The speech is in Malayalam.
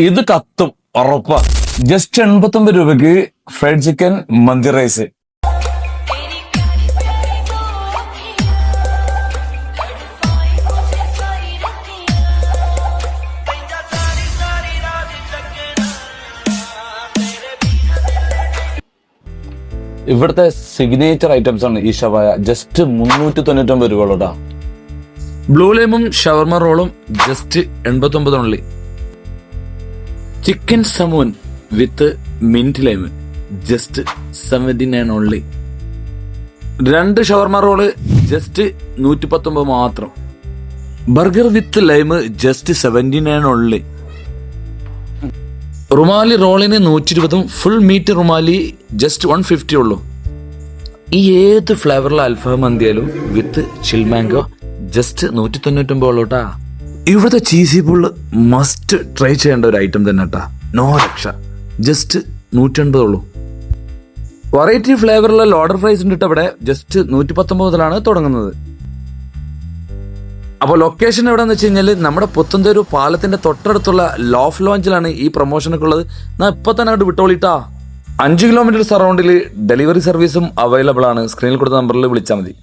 ഇത് കത്തും ഉറപ്പാ. ജസ്റ്റ് 89 രൂപയ്ക്ക് ഫ്രൈഡ് ചിക്കൻ മന്തി റൈസ്. ഇവിടുത്തെ സിഗ്നേച്ചർ ഐറ്റംസ് ആണ് ഈ ഷവായ. ജസ്റ്റ് 399 രൂപ. ബ്ലൂ ലൈമും ഷവർമ റോളും ജസ്റ്റ് 89 ഉള്ളി. ചിക്കൻ സമൂൻ വിത്ത് മിന്റ് ലൈം ജസ്റ്റ് 79 ഉള്ളി. 2 ഷവർമ റോള് ജസ്റ്റ് 119 മാത്രം. ബർഗർ വിത്ത് ലൈം ജസ്റ്റ് 79 ഉള്ളി. റുമാലി റോളിന് 120, ഫുൾ മീറ്റ് റുമാലി ജസ്റ്റ് 150 ഉള്ളൂ. ഈ ഏത് ഫ്ലേവറിലെ അൽഫാം മന്തിയാലും വിത്ത് ചിൽ മാംഗോ ജസ്റ്റ് 199 ഉള്ളൂട്ടാ. ഇവിടുത്തെ ചീസി പുള്ള് മസ്റ്റ് ട്രൈ ചെയ്യേണ്ട ഒരു ഐറ്റം തന്നെ കേട്ടാ. നോ രക്ഷ. ജസ്റ്റ് 180 ഉള്ളൂ. വെറൈറ്റി ഫ്ലേവറിലെ ലോഡർ ഫ്രൈസ് ഉണ്ട് ഇവിടെ. ജസ്റ്റ് 119 മുതലാണ് തുടങ്ങുന്നത്. അപ്പോൾ ലൊക്കേഷൻ എവിടെയെന്ന് വെച്ച് കഴിഞ്ഞാൽ നമ്മുടെ പുത്തൻതെരു പാലത്തിന്റെ തൊട്ടടുത്തുള്ള ലോഫ് ലോഞ്ചിലാണ് ഈ പ്രൊമോഷനൊക്കെ ഉള്ളത്. ഞാൻ ഇപ്പൊ തന്നെ അങ്ങോട്ട് വിട്ടോളിട്ടാ. 5 കിലോമീറ്റർ സറൗണ്ടിൽ ഡെലിവറി സർവീസും അവൈലബിൾ ആണ്. സ്ക്രീനിൽ കൊടുത്ത നമ്പറിൽ വിളിച്ചാൽ മതി.